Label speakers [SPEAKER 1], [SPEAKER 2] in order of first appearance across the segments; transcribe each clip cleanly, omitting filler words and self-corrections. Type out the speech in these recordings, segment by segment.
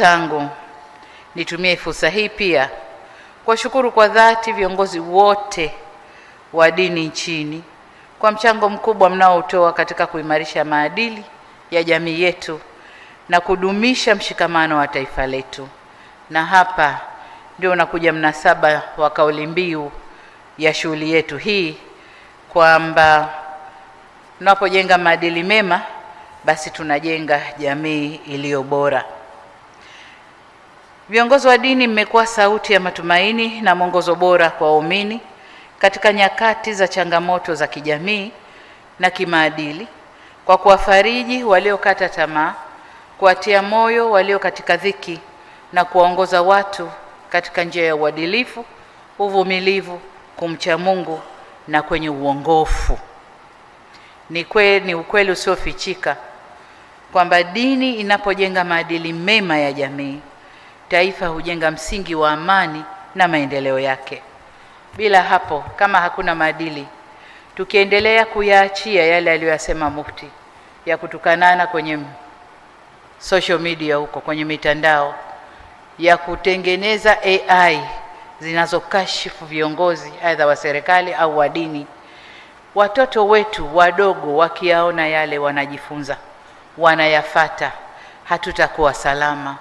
[SPEAKER 1] zangu, nitumie fursa hii pia kuwashukuru kwa dhati viongozi wote wa dini nchini kwa mchango mkubwa mnaotoa katika kuimarisha maadili ya jamii yetu na kudumisha mshikamano wa taifa letu. Na hapa ndio unakuja mnasaba wa kauli mbiu ya shughuli yetu hii, kwamba tunapojenga maadili mema basi tunajenga jamii iliyo bora. Viongozi wa dini mmekuwa sauti ya matumaini na mwongozo bora kwa waumini katika nyakati za changamoto za kijamii na kimaadili, kwa kuwafariji waliokata tamaa, kuwatia moyo walio katika dhiki na kuwaongoza watu katika njia ya uadilifu, uvumilivu, kumcha Mungu na kwenye uongofu. Ni ukweli usiofichika kwamba dini inapojenga maadili mema ya jamii, taifa hujenga msingi wa amani na maendeleo yake. Bila hapo, kama hakuna maadili, tukiendelea kuyaachia yale aliyosema Mufti ya kutukanana kwenye social media huko, kwenye mitandao, ya kutengeneza AI zinazokashifu viongozi aidha wa serikali au wa dini, watoto wetu wadogo wakiyaona yale wanajifunza, wanayafata, hatutakuwa salama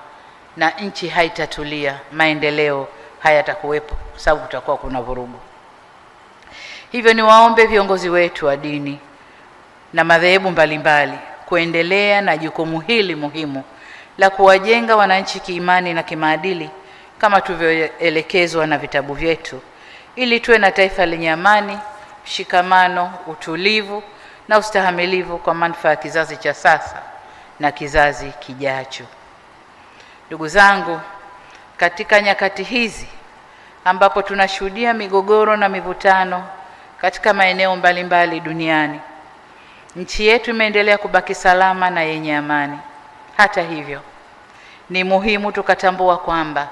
[SPEAKER 1] na nchi haitatulia, maendeleo hayatakuwepo sababu kutakuwa kuna vurugu. Hivyo niwaombe viongozi wetu wa dini na madhehebu mbalimbali kuendelea na jukumu hili muhimu la kuwajenga wananchi kiimani na kimaadili kama tulivyoelekezwa na vitabu vyetu, ili tuwe na taifa lenye amani, mshikamano, utulivu na ustahimilivu kwa manufaa ya kizazi cha sasa na kizazi kijacho. Ndugu zangu, katika nyakati hizi ambapo tunashuhudia migogoro na mivutano katika maeneo mbalimbali duniani, nchi yetu imeendelea kubaki salama na yenye amani. Hata hivyo, ni muhimu tukatambua kwamba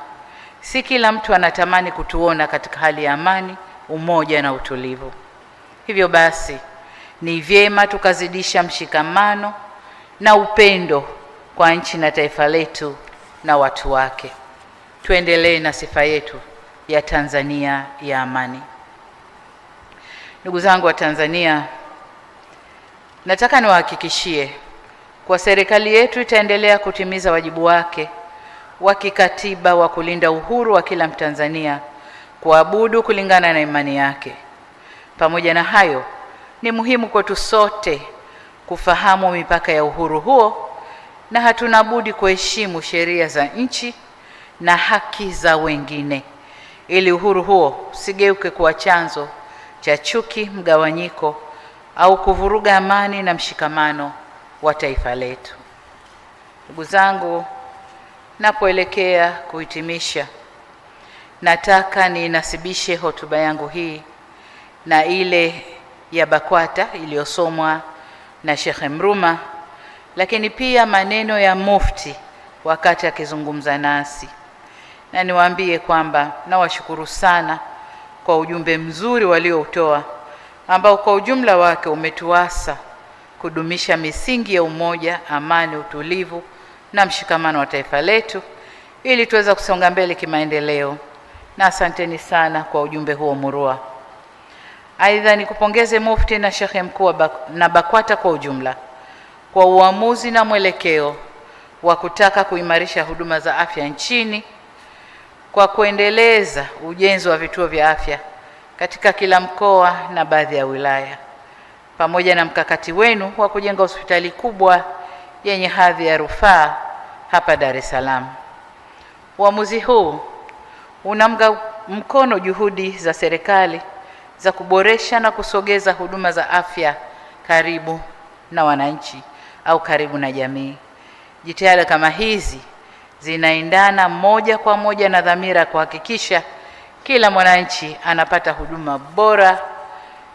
[SPEAKER 1] si kila mtu anatamani kutuona katika hali ya amani, umoja na utulivu. Hivyo basi, ni vyema tukazidisha mshikamano na upendo kwa nchi na taifa letu na watu wake. Tuendelee na sifa yetu ya Tanzania ya amani. Ndugu zangu wa Tanzania, nataka niwahakikishie kwa serikali yetu itaendelea kutimiza wajibu wake wa kikatiba wa kulinda uhuru wa kila Mtanzania kuabudu kulingana na imani yake. Pamoja na hayo, ni muhimu kwetu sote kufahamu mipaka ya uhuru huo, na hatuna budi kuheshimu sheria za nchi na haki za wengine, ili uhuru huo usigeuke kuwa chanzo cha chuki, mgawanyiko au kuvuruga amani na mshikamano wa taifa letu. Ndugu zangu, napoelekea kuhitimisha, nataka ninasibishe hotuba yangu hii na ile ya BAKWATA iliyosomwa na Sheikh Mruma, lakini pia maneno ya Mufti wakati akizungumza nasi. Na niwaambie kwamba nawashukuru sana kwa ujumbe mzuri walioutoa, ambao kwa ujumla wake umetuasa kudumisha misingi ya umoja, amani, utulivu na mshikamano wa taifa letu ili tuweze kusonga mbele kimaendeleo. Na asanteni sana kwa ujumbe huo murua. Aidha, nikupongeze Mufti na Sheikh Mkuu na BAKWATA kwa ujumla kwa uamuzi na mwelekeo wa kutaka kuimarisha huduma za afya nchini kwa kuendeleza ujenzi wa vituo vya afya katika kila mkoa na baadhi ya wilaya, pamoja na mkakati wenu wa kujenga hospitali kubwa yenye hadhi ya rufaa hapa Dar es Salaam. Uamuzi huu unaunga mkono juhudi za serikali za kuboresha na kusogeza huduma za afya karibu na wananchi au karibu na jamii. Jitihada kama hizi zinaendana moja kwa moja na dhamira kuhakikisha kila mwananchi anapata huduma bora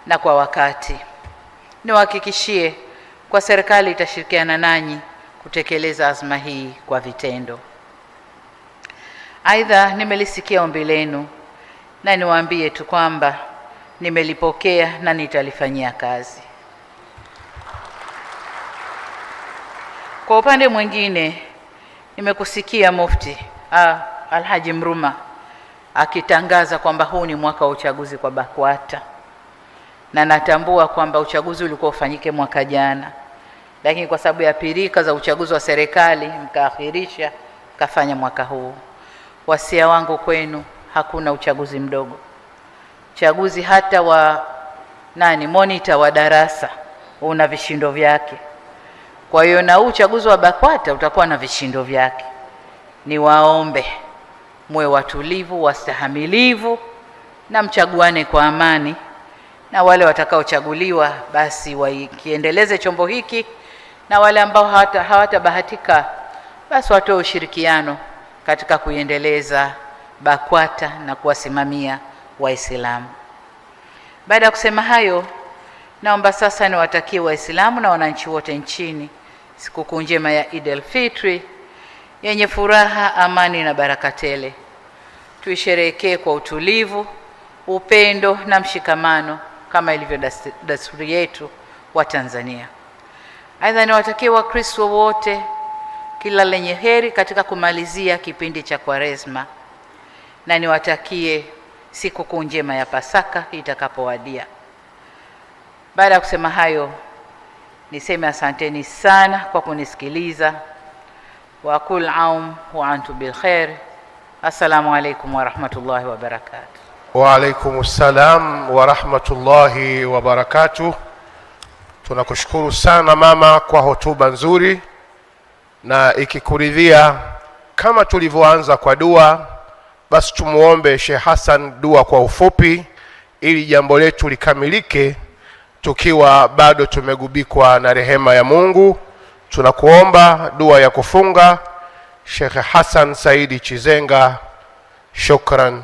[SPEAKER 1] na kwa wakati. Niwahakikishie kwa serikali itashirikiana nanyi kutekeleza azma hii kwa vitendo. Aidha, nimelisikia ombi lenu na niwaambie tu kwamba nimelipokea na nitalifanyia kazi. Kwa upande mwingine, Nimekusikia Mufti Alhaji Mruma akitangaza kwamba huu ni mwaka wa uchaguzi kwa BAKWATA, na natambua kwamba uchaguzi ulikuwa ufanyike mwaka jana, lakini kwa sababu ya pirika za uchaguzi wa serikali mkaakhirisha kafanya mwaka huu. Wasia wangu kwenu, hakuna uchaguzi mdogo. Uchaguzi hata wa monitor wa darasa una vishindo vyake. Kwa hiyo na uchaguzi wa BAKWATA utakuwa na vishindo vyake. Niwaombe muwe watulivu, wastahamilivu, na mchaguane kwa amani, na wale watakaochaguliwa basi wakiendeleze chombo hiki, na wale ambao hawatabahatika basi watoe ushirikiano katika kuiendeleza BAKWATA na kuwasimamia Waislamu. Baada ya kusema hayo, naomba sasa niwatakie Waislamu na wananchi wote nchini sikukuu njema ya Eid al-Fitr yenye furaha, amani na baraka tele. Tuisherehekee kwa utulivu, upendo na mshikamano kama ilivyo desturi yetu wa Tanzania. Aidha, niwatakie Wakristo wote kila lenye heri katika kumalizia kipindi cha Kwaresma, na niwatakie sikukuu njema ya Pasaka itakapowadia. Baada ya kusema hayo, niseme asanteni sana kwa kunisikiliza. Wa kul aum wa antum bil khair. Assalamu alaykum wa rahmatullahi wa barakatuh.
[SPEAKER 2] Wa alaykumus salam wa rahmatullahi wa barakatuh. Tunakushukuru sana mama kwa hotuba nzuri, na ikikuridhia kama tulivyoanza kwa dua, basi tumuombe Sheikh Hassan dua kwa ufupi ili jambo letu likamilike tukiwa bado tumegubikwa na rehema ya Mungu. Tunakuomba dua ya kufunga Sheikh Hassan Saidi Chizenga. Shukran.